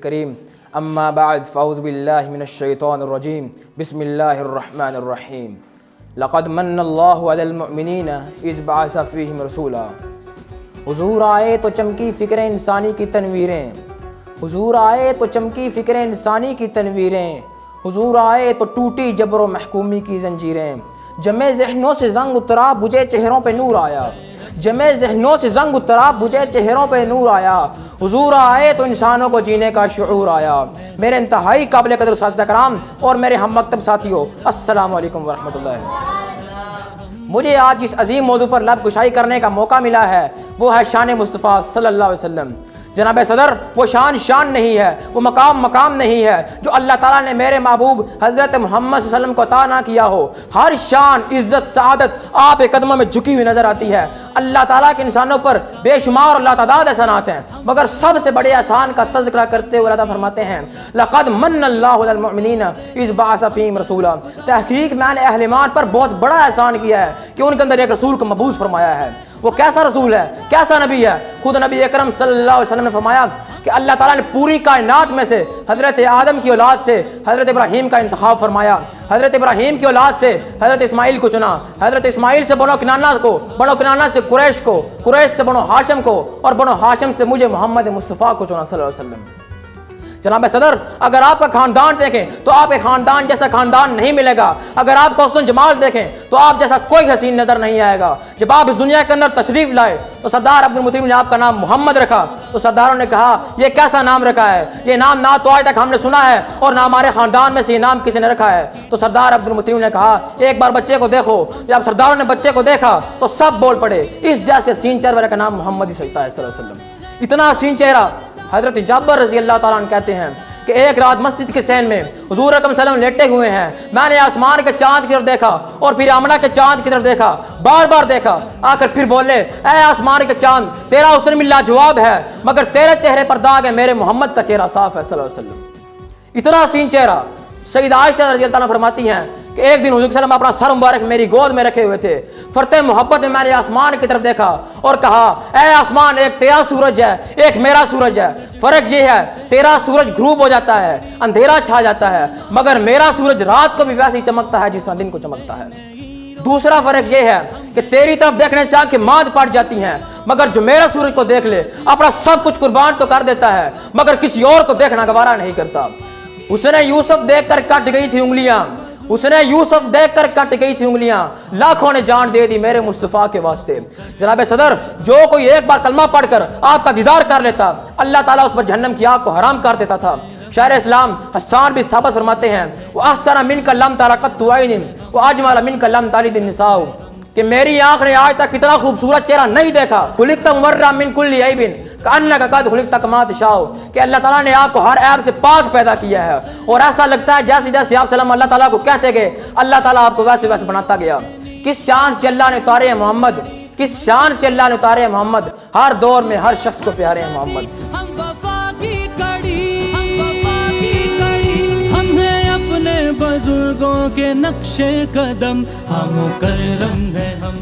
کریم اما بعد فاعوذ باللہ من الشیطان الرجیم بسم اللہ الرحمن الرحیم لقد من اللہ علی المؤمنین اذ بعث فیہم رسولا۔ حضور آئے تو چمکی فکر انسانی کی تنویریں، حضور آئے تو چمکی فکر انسانی کی تنویریں، حضور آئے تو ٹوٹی جبر و محکومی کی زنجیریں، جمع ذہنوں سے زنگ اترا بجھے چہروں پہ نور آیا، جمع ذہنوں سے زنگ اترا بجھے چہروں پہ نور آیا، حضور آئے تو انسانوں کو جینے کا شعور آیا۔ میرے انتہائی قابل قدر اساتذہ کرام اور میرے ہم مکتب ساتھیوں، السلام علیکم ورحمۃ اللہ۔ مجھے آج اس عظیم موضوع پر لب کشائی کرنے کا موقع ملا ہے، وہ ہے شان مصطفیٰ صلی اللہ علیہ وسلم۔ جناب صدر، وہ شان نہیں ہے، وہ مقام نہیں ہے جو اللہ تعالیٰ نے میرے محبوب حضرت محمد صلی اللہ علیہ وسلم کو عطا نہ کیا ہو۔ ہر شان، عزت، سعادت آپ کے قدموں میں جھکی ہوئی نظر آتی ہے۔ اللہ تعالیٰ کے انسانوں پر بے شمار اور لاتعداد احسانات ہیں، مگر سب سے بڑے احسان کا تذکرہ کرتے ہوئے اللہ فرماتے ہیں لقد من اللہ علی المؤمنین اذ بعث فیہم رسولا۔ تحقیق میں نے اہل ایمان پر بہت بڑا احسان کیا ہے کہ ان کے اندر ایک رسول کو مبعوث فرمایا ہے۔ وہ کیسا رسول ہے، کیسا نبی ہے؟ خود نبی اکرم صلی اللہ علیہ وسلم نے فرمایا کہ اللہ تعالیٰ نے پوری کائنات میں سے حضرت آدم کی اولاد سے حضرت ابراہیم کا انتخاب فرمایا، حضرت ابراہیم کی اولاد سے حضرت اسماعیل کو چنا، حضرت اسماعیل سے بنو کنانہ کو، بنو کنانہ سے قریش کو، قریش سے بنو ہاشم کو، اور بنو ہاشم سے مجھے محمد مصطفیٰ کو چنا صلی اللہ علیہ وسلم۔ جناب صدر، اگر آپ کا خاندان دیکھیں تو آپ کے خاندان جیسا خاندان نہیں ملے گا۔ اگر آپ کا حسن جمال دیکھیں تو آپ جیسا کوئی حسین نظر نہیں آئے گا۔ جب آپ اس دنیا کے اندر تشریف لائے تو سردار عبد المطلب نے آپ کا نام محمد رکھا تو سرداروں نے کہا یہ کیسا نام رکھا ہے، یہ نام نہ تو آج تک ہم نے سنا ہے اور نہ ہمارے خاندان میں سے یہ نام کسی نے رکھا ہے۔ تو سردار عبد المطلب نے کہا ایک بار بچے کو دیکھو۔ جب سرداروں نے بچے کو دیکھا تو سب بول پڑے اس جیسے حسین چہرے والے کا نام محمد ہی سجتا ہے صلی اللہ علیہ وسلم۔ اتنا حسین چہرہ۔ حضرت جابر رضی اللہ تعالیٰ عنہ کہتے ہیں کہ ایک رات مسجد کے صحن میں حضور اکرم صلی اللہ علیہ وسلم لیٹے ہوئے ہیں، میں نے آسمان کے چاند کی طرف دیکھا اور پھر آمنہ کے چاند کی طرف دیکھا، بار بار دیکھا، آ کر پھر بولے اے آسمان کے چاند، تیرا حسن میں لاجواب ہے مگر تیرے چہرے پر داغ ہے، میرے محمد کا چہرہ صاف ہے صلی اللہ علیہ وسلم۔ اتنا حسین چہرہ۔ سیدہ عائشہ رضی اللہ عنہا فرماتی ہیں کہ ایک دن حضور صلی اللہ علیہ وسلم اپنا سر مبارک میری گود میں رکھے ہوئے تھے، فرتے محبت میں نے آسمان کی طرف دیکھا اور کہا اے آسمان، ایک تیرا سورج ہے ایک میرا سورج ہے، فرق یہ ہے تیرا سورج غروب ہو جاتا ہے، اندھیرا چھا جاتا ہے، مگر میرا سورج رات کو بھی ویسے ہی چمکتا ہے جس طرح دن کو چمکتا ہے۔ دوسرا فرق یہ ہے کہ تیری طرف دیکھنے سے آنکھیں ماند پڑ جاتی ہیں، مگر جو میرا سورج کو دیکھ لے اپنا سب کچھ قربان تو کر دیتا ہے مگر کسی اور کو دیکھنا گوارا نہیں کرتا۔ اس نے یوسف دیکھ کر کٹ گئی تھی انگلیاں، اس نے یوسف دیکھ کر کٹ گئی تھی انگلیاں، لاکھوں نے جان دے دی میرے مصطفیٰ کے واسطے۔ جناب صدر، جو کوئی ایک بار کلمہ پڑھ کر آپ کا دیدار کر لیتا اللہ تعالیٰ اس پر جہنم کی آگ کو حرام کر دیتا تھا۔ شاعر اسلام حسان بھی ثابت فرماتے ہیں وَأَحْسَنَ مِنْكَ لَمْ تَرَ قَطُّ عَيْنٍ وَأَجْمَلَ مِنْكَ لَمْ تَلِدِ النِّسَاءُ، کہ میری آنکھ نے آج تک اتنا خوبصورت چہرہ نہیں دیکھا۔ خُلِقْتَ مُبَرَّأً مِنْ كُلِّ عَيْبٍ كَأَنَّكَ قَدْ خُلِقْتَ كَمَا تَشَاءُ، کہ اللہ تعالیٰ نے آپ کو ہر عیب سے پاک پیدا کیا ہے اور ایسا لگتا ہے جیسے جیسے آپ سلام اللہ تعالیٰ کو کہتے گئے اللہ تعالیٰ آپ کو ویسے ویسے بناتا گیا۔ کس شان سے اللہ نے اتارے ہیں محمد، کس شان سے اللہ نے اتارے ہیں محمد، ہر دور میں ہر شخص کو پیارے ہیں محمد۔ بزرگوں کے نقش قدم، ہم مکرم ہیں ہم